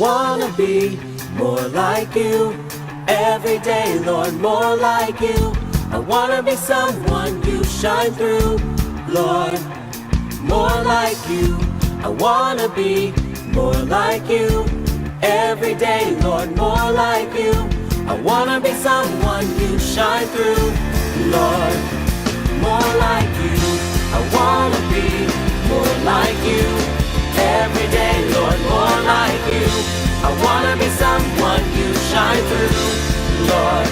wanna be more like you. Every day, Lord, more like you. I wanna be someone you shine through, Lord, more like you. I wanna be more like you. Every day, Lord, more like you. I wanna be someone you shine through, Lord, more like you. I wanna be more like you. Every day, Lord, more like you. I wanna be someone you shine through, Lord,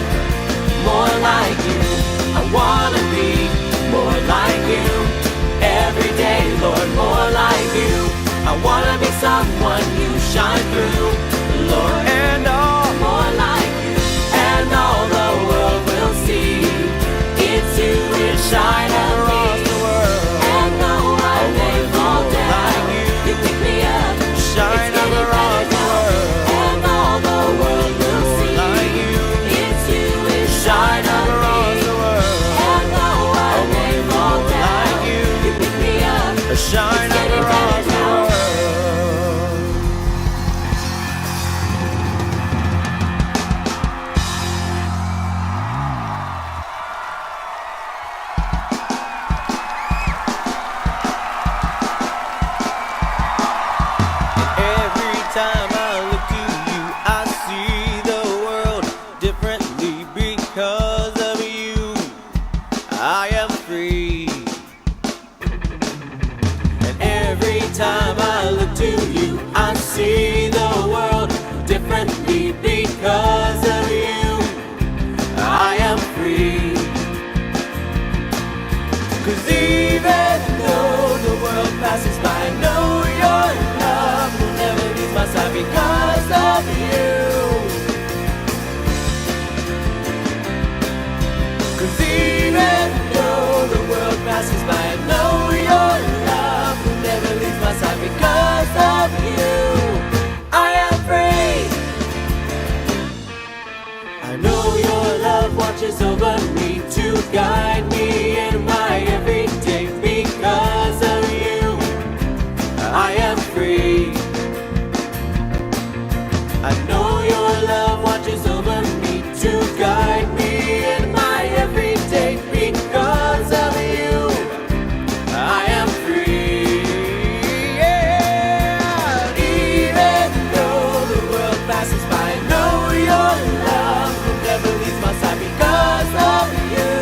more like you. I wanna be more like you. Every day, Lord, more like you. I wanna be someone you shine through, Lord, and all more like you. And all the world will see it's you that shine across the world. And though I may fall down, you pick me up, shine across the world. And all the world will see it's you that shine across the world. And though I may fall down, you pick me up, shine across the world. Time I look to you, I see the world differently because of you. I am free. And every time I look to you, I see the world differently because of you. I am free. 'Cause even though the world passes by, I know your love will never leave my side because of you. 'Cause even though the world passes by, I know your love will never leave my side because of you. I am free. I know your love watches over me to guide me in my everyday because of you. I am free. I know your love watches over me to guide me in my everyday because of you. I am free. Yeah. Even though the world passes by, I know your love will never leave my side because of you.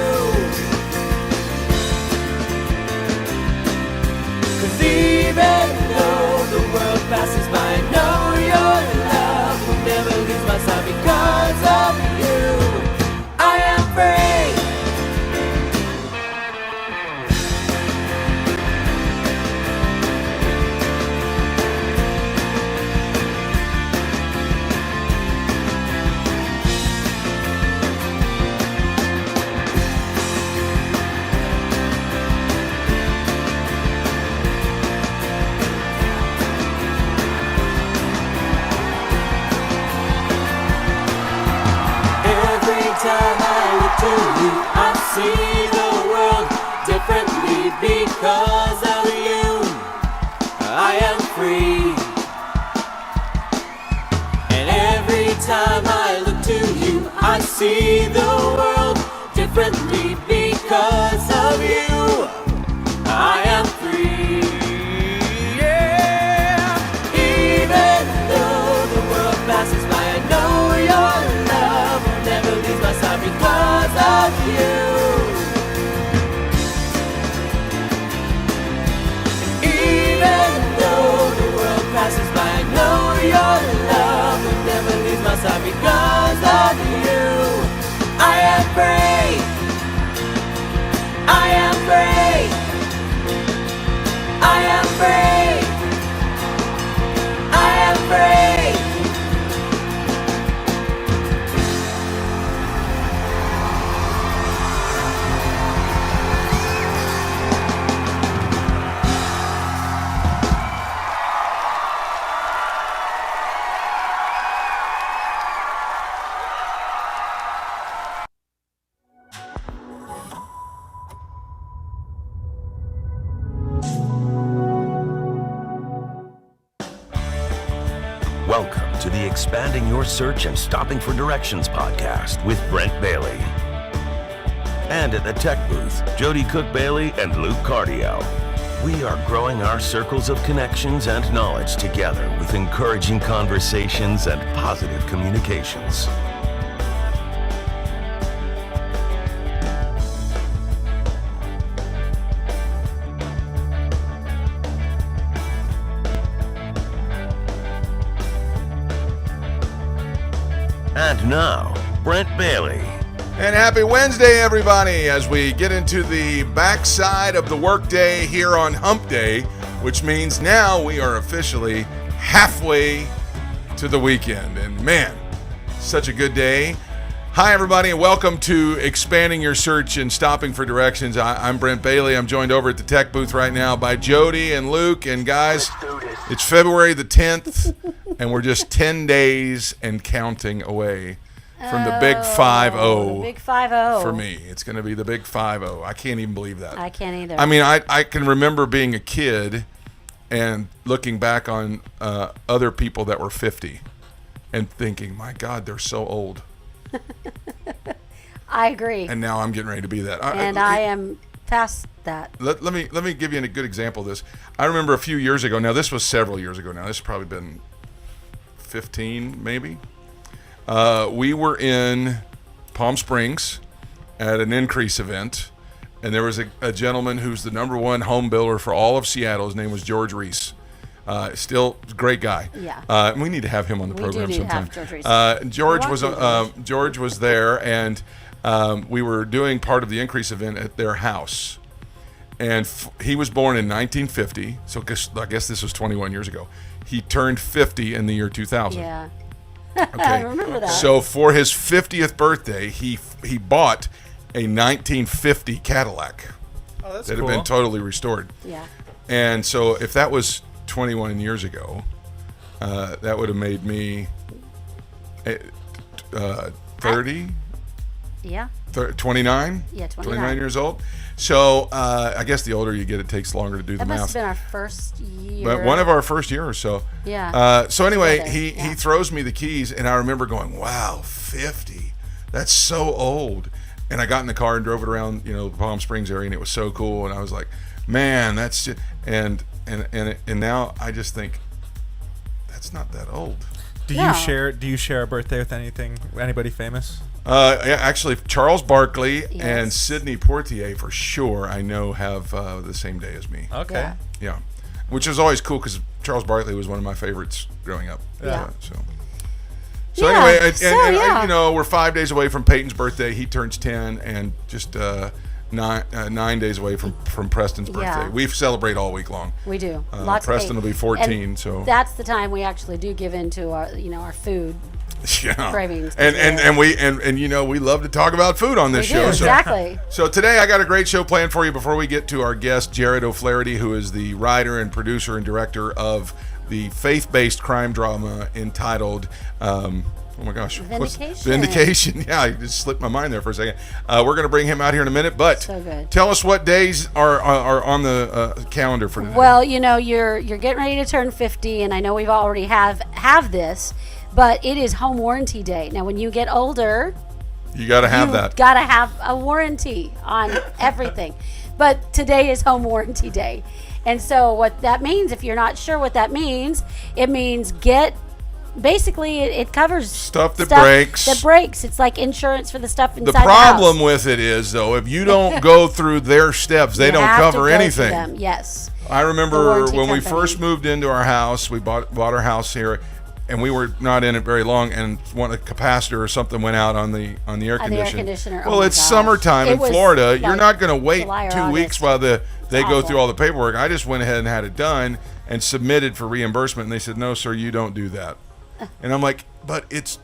'Cause even though the world passes by, I know your love will never leave my side because of you. I am free. Every time I look to you, I see the world differently because of you. I am free. And every time I look to you, I see the world differently because of you. I am free. Yeah. Even though the world passes by, I know your love will never leave my side because of you. Even though the world passes by, I know your love will never leave my side because of you. Expanding Your Search and Stopping for Directions podcast with Brent Bailey. And at the tech booth, Jody Cook-Bailey and Luke Cardio. We are growing our circles of connections and knowledge together with encouraging conversations and positive communications. And now, Brent Bailey. And happy Wednesday, everybody, as we get into the backside of the workday here on Hump Day, which means now we are officially halfway to the weekend. And man, such a good day. Hi, everybody, and welcome to Expanding Your Search and Stopping for Directions. I'm Brent Bailey. I'm joined over at the tech booth right now by Jody and Luke. And guys, it's February the 10th, and we're just 10 days and counting away from the big 5-0. The big 5-0. For me, it's going to be the big 5-0. I can't even believe that. I can't either. I mean, I can remember being a kid and looking back on other people that were 50 and thinking, my God, they're so old. I agree. And now I'm getting ready to be that. I am past that. Let me give you a good example of this. I remember a few years ago. Now, this was several years ago now. This has probably been 15, maybe. We were in Palm Springs at an Increase event, and there was a gentleman who's the number one home builder for all of Seattle. His name was George Reese. Still a great guy. Yeah. We need to have him on the program sometime. Have George Reese. George was there, and we were doing part of the Increase event at their house. And he was born in 1950, so I guess this was 21 years ago. He turned 50 in the year 2000. Yeah. Okay. I remember that. So for his 50th birthday, he bought a 1950 Cadillac that had been totally restored. Yeah. And so if that was 21 years ago, that would have made me 30? Yeah. 29? Yeah, 29 years old. So I guess the older you get, it takes longer to do the That math. must have been our first year. But one of our first year or so. Yeah. So anyway, he throws me the keys, and I remember going, wow, 50. That's so old. And I got in the car and drove it around, the Palm Springs area, and it was so cool. And I was like, man, that's just, and now I just think that's not that old. Do you share a birthday with anybody famous? Yeah, actually, Charles Barkley Yes. and Sidney Poitier for sure I know have the same day as me. Okay. Yeah, which is always cool because Charles Barkley was one of my favorites growing up. Yeah. So Yeah, anyway, yeah. we're 5 days away from Peyton's birthday. He turns 10, and just 9 days away from Preston's birthday. Yeah. We celebrate all week long. We do. Lots Preston of will be 14, and so that's the time we actually do give into our, our food. yeah. Cravings. And we love to talk about food on this We show. do, exactly. So today I got a great show planned for you before we get to our guest, Jarod O'Flaherty, who is the writer and producer and director of the faith-based crime drama entitled, oh my gosh. Vindication. Vindication. Yeah, I just slipped my mind there for a second. We're going to bring him out here in a minute, but So good. tell us what days are on the calendar for today. Well, you're getting ready to turn 50, and I know we've already have this, but it is home warranty day. Now, when you get older, you got to have that. Got to have a warranty on everything. But today is home warranty day. And so what that means, if you're not sure what that means, it means basically it covers stuff that breaks. That breaks. It's like insurance for the stuff inside The the house. problem with it is, though, if you don't go through their steps, they don't cover anything. Them. Yes. I remember warranty when we company. first moved into our house, we bought our house here, and we were not in it very long, and a capacitor or something went out on the air conditioner. Oh Well, my it's gosh. summertime It in was Florida. like You're not going to wait July or 2 August. weeks while they go awful. through all the paperwork. I just went ahead and had it done and submitted for reimbursement, and they said, no, sir, you don't do that. And I'm like, but it's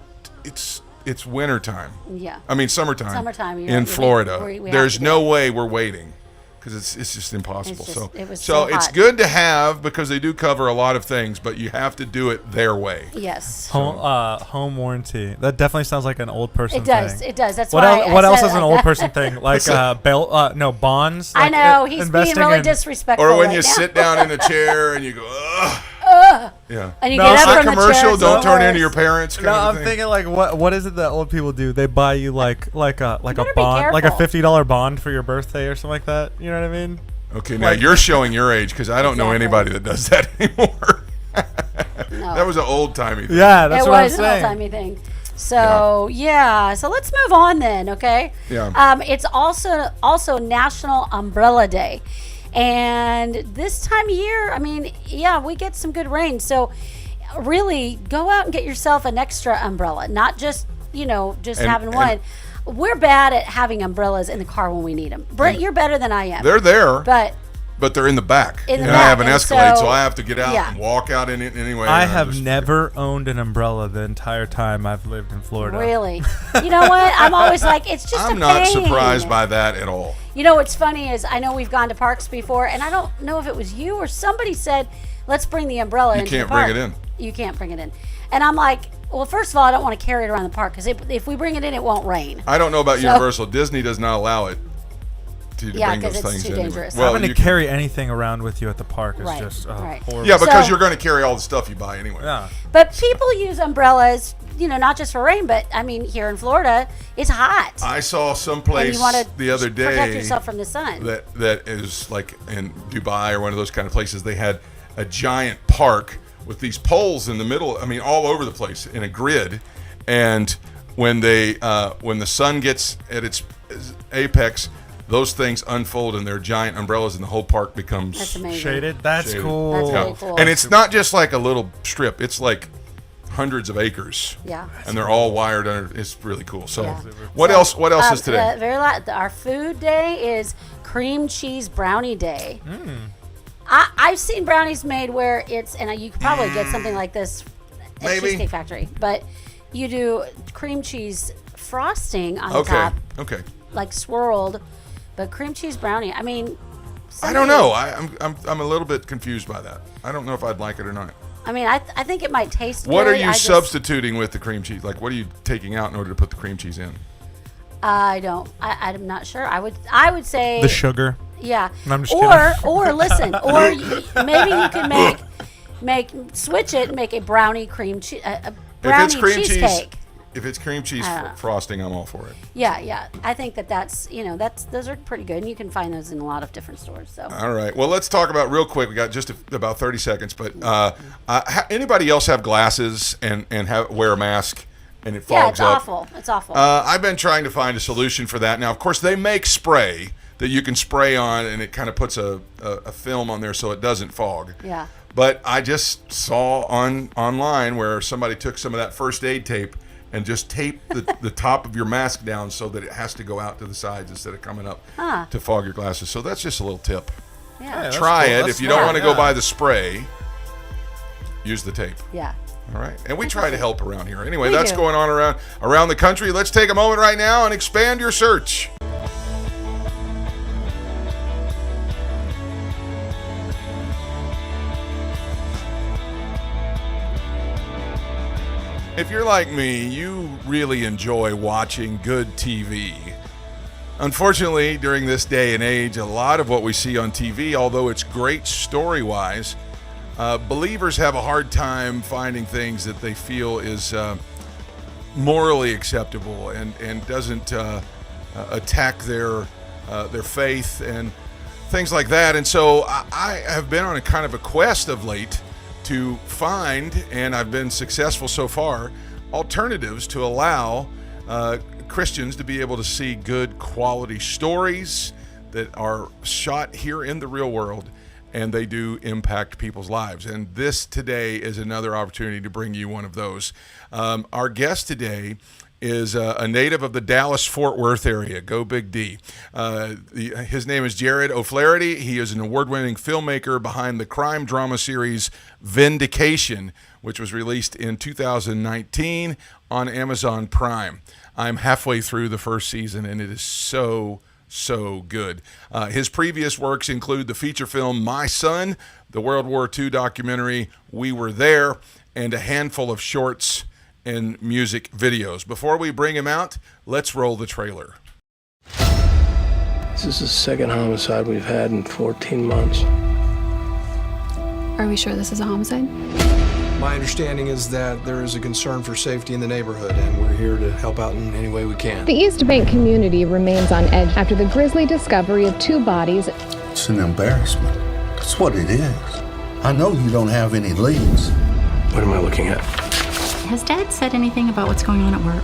wintertime. Yeah. I mean, summertime. Summertime, in Florida. we have There's to no do it. way we're waiting because it's just impossible. It was so so it's hot. good to have because they do cover a lot of things, but you have to do it their way. Yes. Home warranty. That definitely sounds like an old person It does. thing. It does. That's What why. else? What I else said is it an like old that. person thing? Like bonds. I Like know he's being investing really in- disrespectful. Or when right you now. sit down in a chair and you go, ugh. Yeah. And you No, get it's up not from commercial. the chair. it's Don't the turn into worst. your parents. Kind No, of I'm thing. thinking like what is it that old people do? They buy you like a better be bond, like a careful. $50 bond for your birthday or something like that. You know what I mean? Okay, now you're showing your age because I don't know Exactly. anybody that does that anymore. No. That was an old timey thing. Yeah, that's it what I'm was an saying. old-timey thing. So so let's move on then, okay? Yeah. It's also National Umbrella Day, and this time of year, I mean, we get some good rain. So really, go out and get yourself an extra umbrella, not just having one. We're bad at having umbrellas in the car when we need them. Brent, you're better than I am. They're there, but they're in the back. In the and back, I have an and Escalade, so so- I have to get out yeah. and walk out in it anyway. I and have just- never owned an umbrella the entire time I've lived in Florida. really, you know what? I'm always like, it's just I'm a not pain. surprised by that at all. You know what's funny is I know we've gone to parks before, and I don't know if it was you or somebody said, let's bring the umbrella into can't the park. bring it in. You can't bring it in. And I'm like, well, first of all, I don't want to carry it around the park because if we bring it in, it won't rain. I don't know about So- Universal. Disney does not allow it to Yeah, bring 'cause those it's things too in. dangerous. Well, I'm going you to carry anything around with you at the park. It's Right, just right. horrible. yeah, because So- you're going to carry all the stuff you buy anyway. Yeah. But people use umbrellas, not just for rain, but I mean, here in Florida, it's hot. I saw and someplace you want to the other day protect yourself from the sun. that is like in Dubai or one of those kind of places. They had a giant park with these poles in the middle. I mean, all over the place in a grid. And when the sun gets at its apex, those things unfold and they're giant umbrellas, and the whole park becomes That's amazing. Shaded? That's shaded. cool. That's Yeah. really cool. And it's not just like a little strip; it's like hundreds of acres. Yeah. And they're all wired under. It's really cool. So, Yeah. what So, else? What else is today? Our food day is cream cheese brownie day. I've seen brownies made where and you could probably get something like this at Maybe. Cheesecake Factory, but you do cream cheese frosting on Okay. top, Okay. like swirled, but cream cheese brownie. I mean, I don't know. I'm a little bit confused by that. I don't know if I'd like it or not. I mean, I think it might taste. What good. are you I just- substituting with the cream cheese? Like, what are you taking out in order to put the cream cheese in? I don't. I'm not sure. I would say The sugar. Yeah. I'm just or listen, or maybe you can switch it and make a brownie cream cheese, a brownie cheesecake. If it's cream cheese I don't know. frosting, I'm all for it. Yeah. I think that's those are pretty good, and you can find those in a lot of different stores. So All right. Well, let's talk about real quick. We got just about 30 seconds, but anybody else have glasses and wear a mask and it fogs it's up? awful. It's awful. I've been trying to find a solution for that. Now, of course, they make spray that you can spray on, and it kind of puts a film on there so it doesn't fog. Yeah. But I just saw online where somebody took some of that first aid tape and just taped the top of your mask down so that it has to go out to the sides instead of coming up to fog your glasses. So that's just a little tip. Yeah. that's Try cool. it. That's If you don't smart, want to go yeah. buy the spray, use the tape. Yeah. All right. And we try to help around here. Anyway, We that's do. going on around the country. Let's take a moment right now and expand your search. If you're like me, you really enjoy watching good TV. Unfortunately, during this day and age, a lot of what we see on TV, although it's great story-wise, believers have a hard time finding things that they feel is morally acceptable and doesn't attack their faith and things like that. And so I have been on a kind of a quest of late to find, and I've been successful so far, alternatives to allow Christians to be able to see good quality stories that are shot here in the real world, and they do impact people's lives. And this today is another opportunity to bring you one of those. Our guest today is a native of the Dallas-Fort Worth area. Go Big D. His name is Jarod O'Flaherty. He is an award-winning filmmaker behind the crime drama series Vindication, which was released in 2019 on Amazon Prime. I'm halfway through the first season, and it is so good. His previous works include the feature film My Son, the World War II documentary We Were There, and a handful of shorts and music videos. Before we bring him out, let's roll the trailer. This is the second homicide we've had in 14 months. Are we sure this is a homicide? My understanding is that there is a concern for safety in the neighborhood, and we're here to help out in any way we can. The East Bank community remains on edge after the grisly discovery of 2 bodies. It's an embarrassment. That's what it is. I know you don't have any leads. What am I looking at? Has Dad said anything about what's going on at work?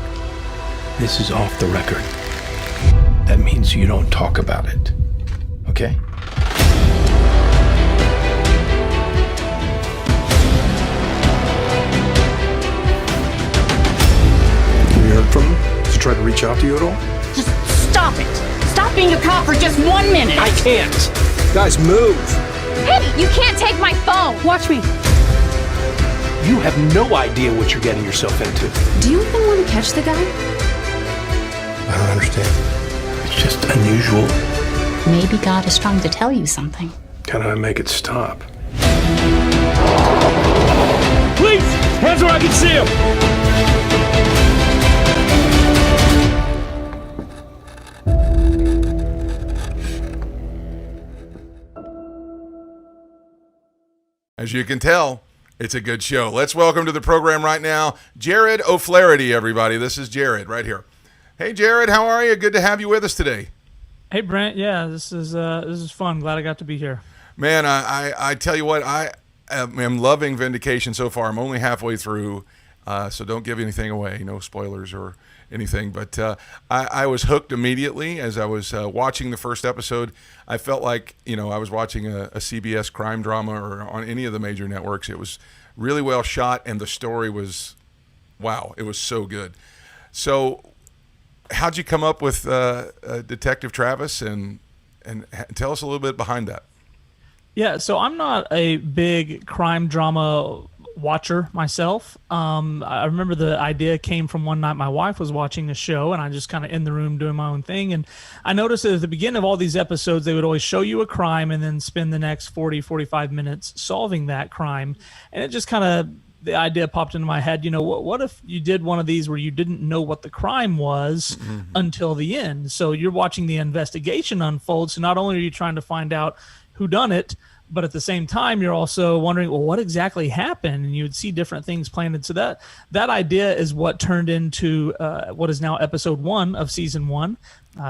This is off the record. That means you don't talk about it, okay? You heard from him? Has he tried to reach out to you at all? Just stop it! Stop being a cop for just 1 minute! I can't! Guys, move! Hey, you can't take my phone! Watch me! You have no idea what you're getting yourself into. Do you even want to catch the guy? I don't understand. It's just unusual. Maybe God is trying to tell you something. How do I make it stop? Please! Hands where I can see him! As you can tell, it's a good show. Let's welcome to the program right now, Jarod O'Flaherty, everybody. This is Jarod right here. Hey, Jarod, how are you? Good to have you with us today. Hey, Brent. Yeah, this is fun. Glad I got to be here. Man, I tell you what, I am loving Vindication so far. I'm only halfway through, so don't give anything away. No spoilers or anything. But I was hooked immediately as I was watching the first episode. I felt like, I was watching a CBS crime drama or on any of the major networks. It was really well shot, and the story was, wow, it was so good. So how'd you come up with Detective Travis, and tell us a little bit behind that? Yeah, so I'm not a big crime drama watcher myself. I remember the idea came from one night my wife was watching a show, and I just kind of in the room doing my own thing. And I noticed that at the beginning of all these episodes, they would always show you a crime and then spend the next 40, 45 minutes solving that crime. And it just kind of, the idea popped into my head, what if you did one of these where you didn't know what the crime was until the end? So you're watching the investigation unfold. So not only are you trying to find out who done it, but at the same time, you're also wondering, well, what exactly happened? And you would see different things planted. So that idea is what turned into what is now episode 1 of season 1,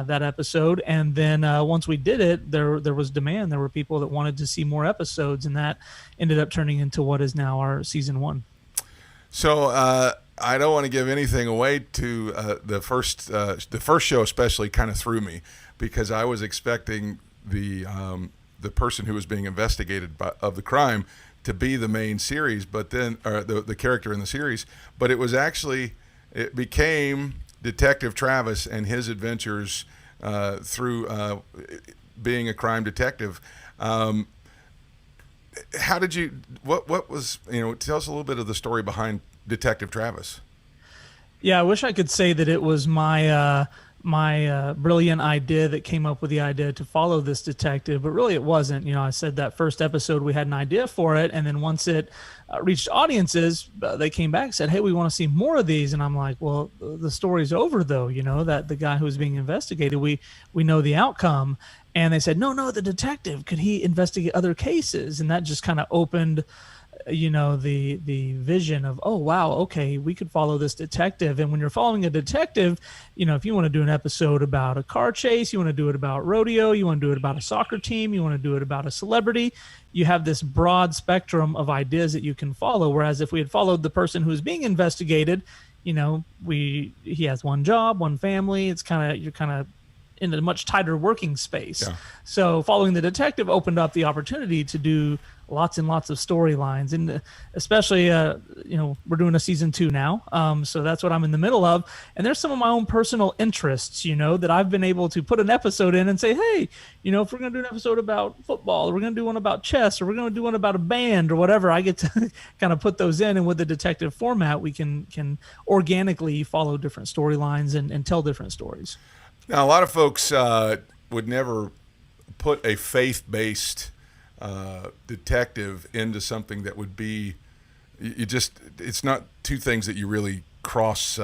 that episode. And then once we did it, there was demand. There were people that wanted to see more episodes, and that ended up turning into what is now our season 1. So I don't want to give anything away to the first show, especially kind of threw me, because I was expecting the person who was being investigated of the crime to be the main series, but then the character in the series. But it became Detective Travis and his adventures through being a crime detective. How did you? What was? Tell us a little bit of the story behind Detective Travis. Yeah, I wish I could say that it was my brilliant idea that came up with the idea to follow this detective, but really it wasn't. I said that first episode we had an idea for it, and then once it reached audiences, they came back and said, hey, we want to see more of these. And I'm like, well, the story's over though, that the guy who was being investigated, we know the outcome. And they said, no, the detective, could he investigate other cases? And that just kind of opened the vision of, oh wow, okay, we could follow this detective. And when you're following a detective, if you want to do an episode about a car chase, you want to do it about rodeo, you want to do it about a soccer team, you want to do it about a celebrity, you have this broad spectrum of ideas that you can follow. Whereas if we had followed the person who's being investigated, he has one job, one family, you're kind of in a much tighter working space. Yeah. So following the detective opened up the opportunity to do lots and lots of storylines, and especially we're doing a season 2 now, so that's what I'm in the middle of. And there's some of my own personal interests that I've been able to put an episode in and say, hey, if we're going to do an episode about football, or we're going to do one about chess, or we're going to do one about a band or whatever, I get to kind of put those in. And with the detective format, we can organically follow different storylines and tell different stories. Now, a lot of folks would never put a faith-based detective into something that would be, it's not two things that you really cross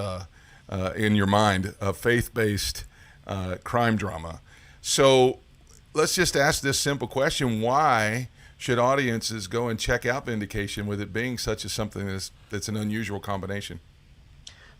in your mind, a faith-based crime drama. So let's just ask this simple question. Why should audiences go and check out Vindication with it being such a something that's an unusual combination?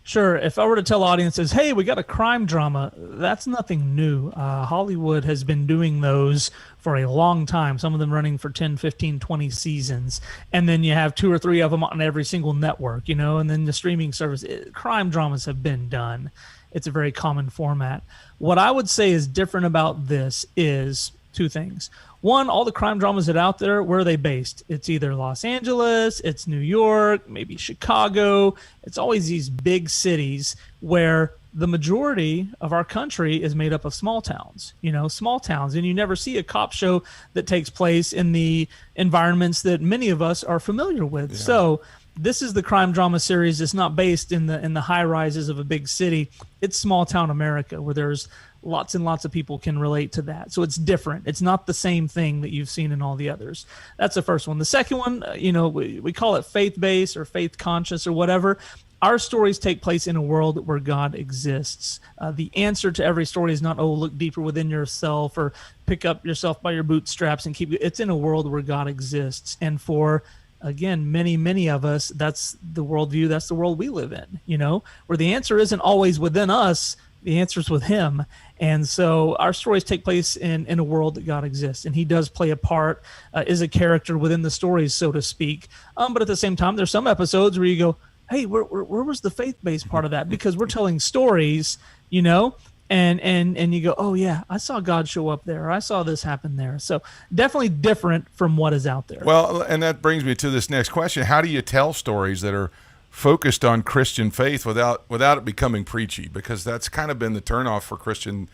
Sure. If I were to tell audiences, hey, we got a crime drama, that's nothing new. Hollywood has been doing those for a long time, some of them running for 10, 15, 20 seasons. And then you have 2 or 3 of them on every single network, and then the streaming service. Crime dramas have been done. It's a very common format. What I would say is different about this is 2 things. One, all the crime dramas that are out there, where are they based? It's either Los Angeles, it's New York, maybe Chicago. It's always these big cities where the majority of our country is made up of small towns, small towns. And you never see a cop show that takes place in the environments that many of us are familiar with. Yeah. So this is the crime drama series. It's not based in the high rises of a big city. It's small town America where there's lots and lots of people can relate to that. So it's different. It's not the same thing that you've seen in all the others. That's the first one. The second one, we call it faith-based or faith-conscious or whatever. Our stories take place in a world where God exists. The answer to every story is not, look deeper within yourself or pick up yourself by your bootstraps and keep. It's in a world where God exists. And for, again, many of us, that's the worldview, that's the world we live in, where the answer isn't always within us, the answer's with him. And so our stories take place in a world that God exists, and he does play a part, is a character within the stories, so to speak. But at the same time, there's some episodes where you go, hey, where was the faith-based part of that? Because we're telling stories, and you go, oh yeah, I saw God show up there, or I saw this happen there. So definitely different from what is out there. Well, and that brings me to this next question. How do you tell stories that are focused on Christian faith without it becoming preachy? Because that's kind of been the turnoff for Christian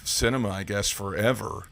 cinema, I guess, forever.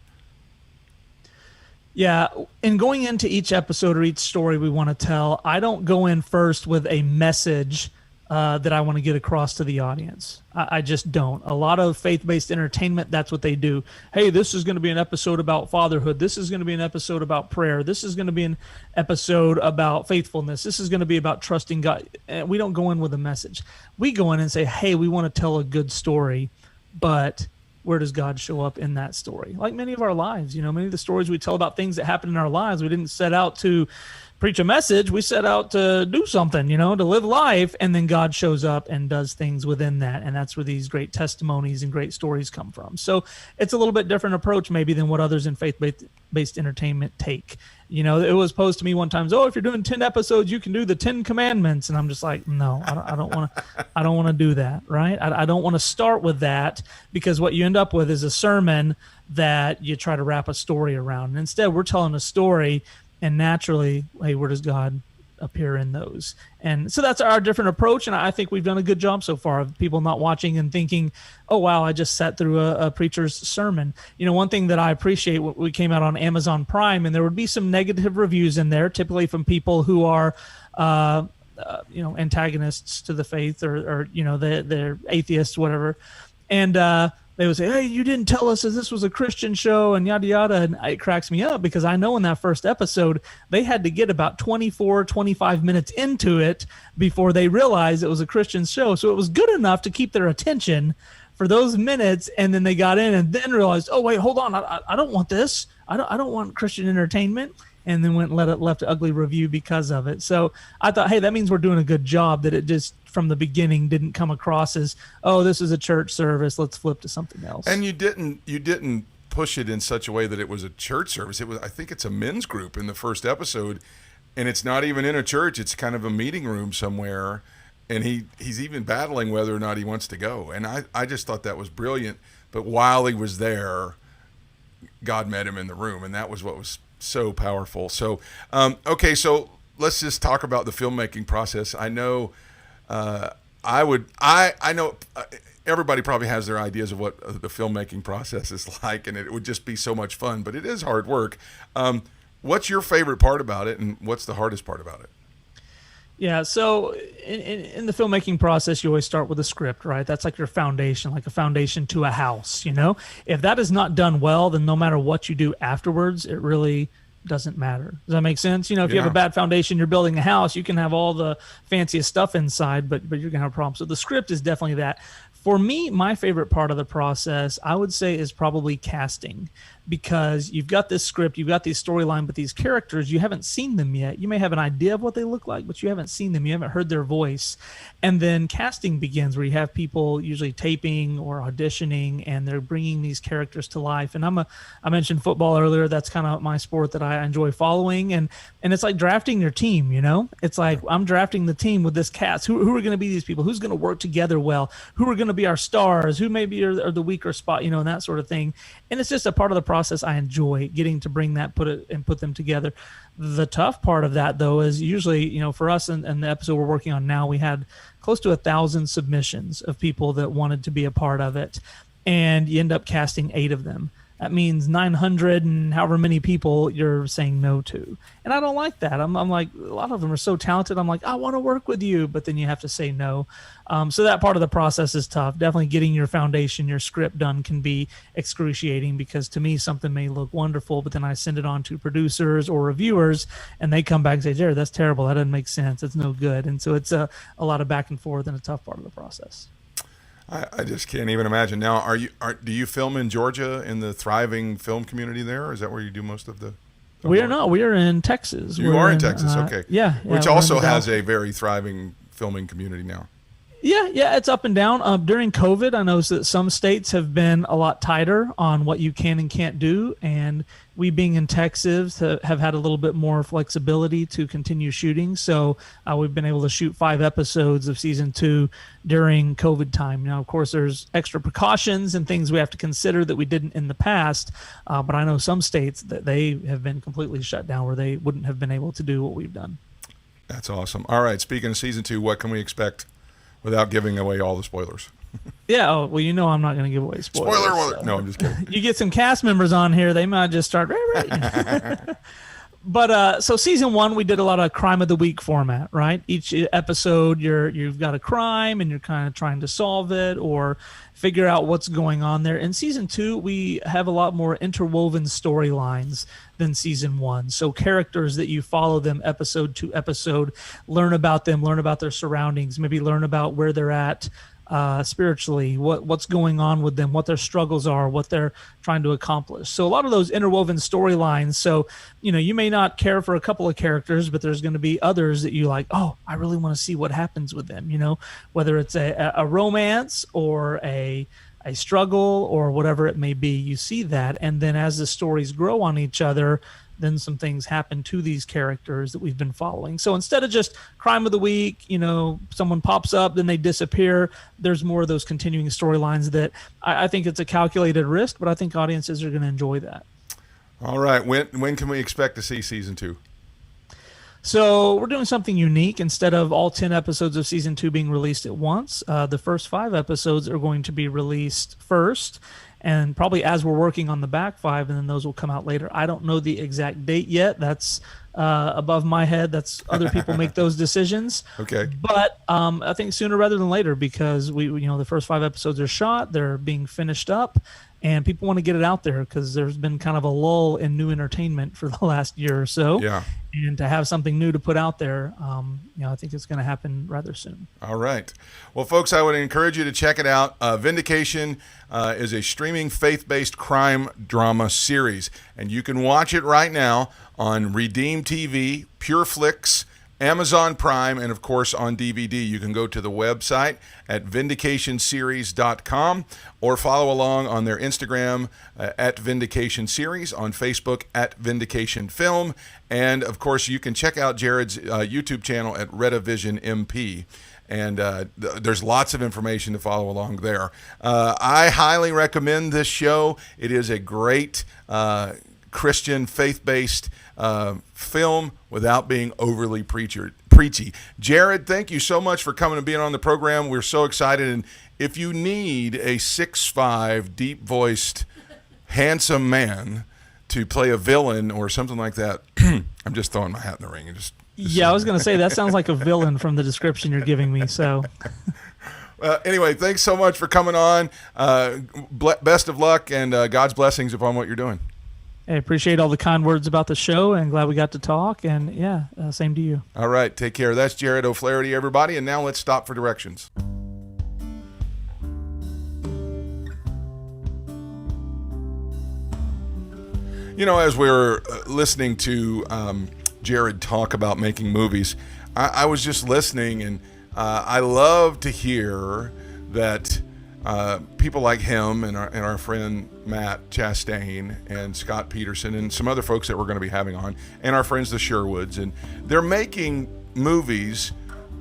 Yeah, in going into each episode or each story we want to tell, I don't go in first with a message that I want to get across to the audience. I just don't. A lot of faith-based entertainment, that's what they do. Hey, this is going to be an episode about fatherhood. This is going to be an episode about prayer. This is going to be an episode about faithfulness. This is going to be about trusting God. And we don't go in with a message. We go in and say, hey, we want to tell a good story, but where does God show up in that story? Like many of our lives, many of the stories we tell about things that happen in our lives, we didn't set out to preach a message. We set out to do something, to live life, and then God shows up and does things within that, and that's where these great testimonies and great stories come from. So it's a little bit different approach maybe than what others in faith-based entertainment take. It was posed to me one time, if you're doing 10 episodes, you can do the 10 commandments, and I'm just like, no, I don't want to do that, right? I don't want to start with that, because what you end up with is a sermon that you try to wrap a story around. And instead, we're telling a story. And naturally, hey, where does God appear in those? And so that's our different approach, and I think we've done a good job so far of people not watching and thinking, oh, wow, I just sat through a preacher's sermon. One thing that I appreciate, we came out on Amazon Prime, and there would be some negative reviews in there, typically from people who are antagonists to the faith or they're atheists, whatever. And they would say, hey, you didn't tell us that this was a Christian show and yada, yada. And it cracks me up because I know in that first episode, they had to get about 24, 25 minutes into it before they realized it was a Christian show. So it was good enough to keep their attention for those minutes. And then they got in and then realized, oh, wait, hold on. I don't want this. I don't want Christian entertainment. And then went and left an ugly review because of it. So I thought, hey, that means we're doing a good job, that it just from the beginning didn't come across as, oh, this is a church service, let's flip to something else. And you didn't push it in such a way that it was a church service. I think it's a men's group in the first episode, and it's not even in a church. It's kind of a meeting room somewhere, and he's even battling whether or not he wants to go. And I just thought that was brilliant. But while he was there, God met him in the room, and that was what was so powerful. So, okay, so let's just talk about the filmmaking process. I know, I know everybody probably has their ideas of what the filmmaking process is like, and it would just be so much fun, but it is hard work. What's your favorite part about it, and what's the hardest part about it? Yeah, so in the filmmaking process, you always start with a script, right? That's like your foundation, like a foundation to a house, If that is not done well, then no matter what you do afterwards, it really doesn't matter. Does that make sense? If you have a bad foundation, you're building a house, you can have all the fanciest stuff inside, but you're going to have problems. So the script is definitely that. For me, my favorite part of the process, I would say, is probably casting, because you've got this script, you've got these storyline, but these characters, you haven't seen them yet. You may have an idea of what they look like, but you haven't seen them. You haven't heard their voice. And then casting begins, where you have people usually taping or auditioning, and they're bringing these characters to life. And I mentioned football earlier. That's kind of my sport that I enjoy following. And it's like drafting your team, you know? It's like I'm drafting the team with this cast. Who are going to be these people? Who's going to work together well? Who are going to be our stars? Who maybe are the weaker spot, you know, and that sort of thing. And it's just a part of the process. I enjoy getting to bring that, put them together. The tough part of that, though, is usually, you know, for us and the episode we're working on now, we had close to 1,000 submissions of people that wanted to be a part of it, and you end up casting 8 of them. That means 900 and however many people you're saying no to. And I don't like that. I'm like, a lot of them are so talented. I'm like, I want to work with you, but then you have to say no. So that part of the process is tough. Definitely getting your foundation, your script done can be excruciating, because to me, something may look wonderful, but then I send it on to producers or reviewers, and they come back and say, Jared, that's terrible. That doesn't make sense. It's no good. And so it's a lot of back and forth and a tough part of the process. I just can't even imagine. Now, do you film in Georgia, in the thriving film community there? Or is that where you do most of the? We are not. We are in Texas. You are in Texas, okay. Yeah. Which also has a very thriving filming community now. Yeah, it's up and down. During COVID, I know that some states have been a lot tighter on what you can and can't do, and we, being in Texas, have had a little bit more flexibility to continue shooting. So we've been able to shoot 5 episodes of season 2 during COVID time. Now, of course, there's extra precautions and things we have to consider that we didn't in the past, but I know some states that they have been completely shut down, where they wouldn't have been able to do what we've done. That's awesome. All right, speaking of season 2, what can we expect without giving away all the spoilers? Yeah, well, you know I'm not going to give away spoilers. Spoiler alert! So. No, I'm just kidding. You get some cast members on here, they might just start. But so season 1, we did a lot of crime of the week format, right? Each episode, you've got a crime and you're kind of trying to solve it or figure out what's going on there. In season 2, we have a lot more interwoven storylines than season 1. So characters that you follow them episode to episode, learn about them, learn about their surroundings, maybe learn about where they're at spiritually, what's going on with them, what their struggles are, what they're trying to accomplish. So a lot of those interwoven storylines. So, you know, you may not care for a couple of characters, but there's going to be others that you like, oh, I really want to see what happens with them, you know, whether it's a romance or a struggle or whatever it may be. You see that. And then as the stories grow on each other, then some things happen to these characters that we've been following. So instead of just crime of the week, you know, someone pops up, then they disappear, there's more of those continuing storylines that I think it's a calculated risk, but I think audiences are going to enjoy that. All right. When can we expect to see season 2? So we're doing something unique. Instead of all 10 episodes of season 2 being released at once, the first 5 episodes are going to be released first, and probably as we're working on the back 5, and then those will come out later. I don't know the exact date yet. That's above my head. That's other people make those decisions. Okay. But I think sooner rather than later, because the first 5 episodes are shot, they're being finished up, and people want to get it out there because there's been kind of a lull in new entertainment for the last year or so. Yeah. And to have something new to put out there, I think it's going to happen rather soon. All right. Well, folks, I would encourage you to check it out. Vindication is a streaming faith-based crime drama series, and you can watch it right now on Redeem TV, PureFlix, Amazon Prime, and of course on DVD. You can go to the website at vindicationseries.com or follow along on their Instagram at Vindication Series, on Facebook at Vindication Film, and of course you can check out Jarod's YouTube channel at Redivision MP. And there's lots of information to follow along there. I highly recommend this show. It is a great Christian faith-based film without being overly preachy. Jarod, thank you so much for coming and being on the program. We're so excited. And if you need a 6'5", deep-voiced, handsome man to play a villain or something like that, I'm just throwing my hat in the ring. Yeah, I was going to say, that sounds like a villain from the description you're giving me. So, anyway, thanks so much for coming on. Best of luck and God's blessings upon what you're doing. I appreciate all the kind words about the show, and glad we got to talk. And yeah, same to you. All right, take care. That's Jarod O'Flaherty, everybody. And now let's stop for directions. You know, as we were listening to Jarod talk about making movies, I was just listening, and I love to hear that people like him and our friend Matt Chastain and Scott Peterson and some other folks that we're going to be having on, and our friends the Sherwoods, and they're making movies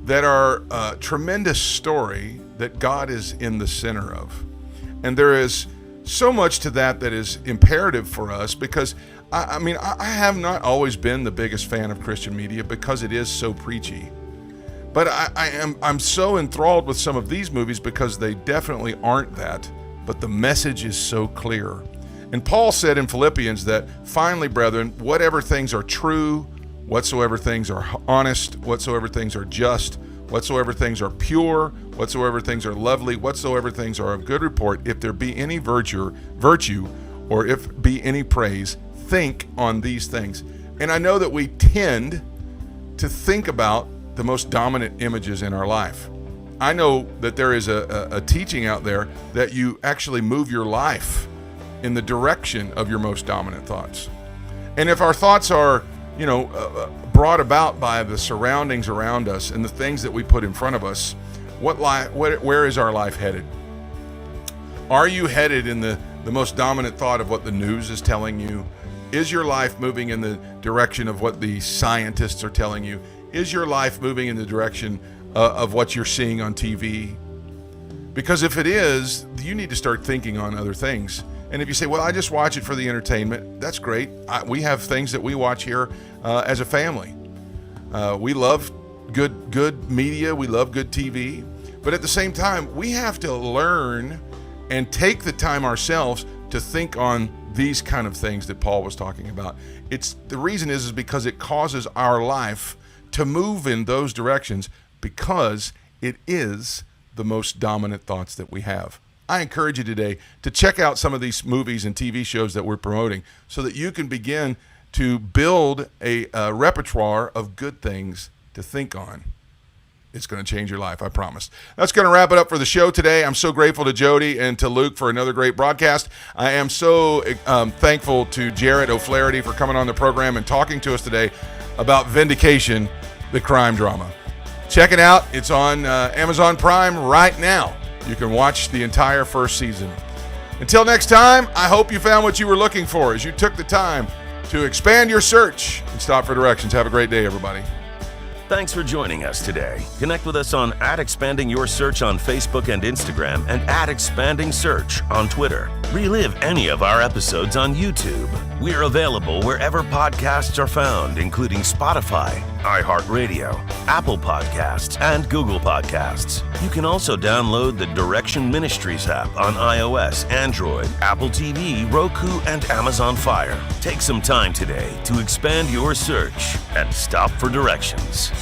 that are a tremendous story that God is in the center of. And there is so much to that is imperative for us, because I mean, I have not always been the biggest fan of Christian media because it is so preachy. But I'm so enthralled with some of these movies because they definitely aren't that, but the message is so clear. And Paul said in Philippians that, finally, brethren, whatever things are true, whatsoever things are honest, whatsoever things are just, whatsoever things are pure, whatsoever things are lovely, whatsoever things are of good report, if there be any virtue, or if be any praise, think on these things. And I know that we tend to think about the most dominant images in our life. I know that there is a teaching out there that you actually move your life in the direction of your most dominant thoughts. And if our thoughts are, brought about by the surroundings around us and the things that we put in front of us, where is our life headed? Are you headed in the most dominant thought of what the news is telling you? Is your life moving in the direction of what the scientists are telling you? Is your life moving in the direction of what you're seeing on TV? Because if it is, you need to start thinking on other things. And if you say, well, I just watch it for the entertainment, that's great. We have things that we watch here as a family. We love good media. We love good TV. But at the same time, we have to learn and take the time ourselves to think on these kind of things that Paul was talking about. The reason is because it causes our life to move in those directions, because it is the most dominant thoughts that we have. I encourage you today to check out some of these movies and TV shows that we're promoting so that you can begin to build a repertoire of good things to think on. It's going to change your life, I promise. That's going to wrap it up for the show today. I'm so grateful to Jody and to Luke for another great broadcast. I am so thankful to Jarod O'Flaherty for coming on the program and talking to us today about Vindication, the crime drama. Check it out. It's on Amazon Prime right now. You can watch the entire first season. Until next time, I hope you found what you were looking for as you took the time to expand your search and stop for directions. Have a great day, everybody. Thanks for joining us today. Connect with us on @ExpandingYourSearch on Facebook and Instagram, and @ExpandingSearch on Twitter. Relive any of our episodes on YouTube. We're available wherever podcasts are found, including Spotify, iHeartRadio, Apple Podcasts, and Google Podcasts. You can also download the Direction Ministries app on iOS, Android, Apple TV, Roku, and Amazon Fire. Take some time today to expand your search and stop for directions.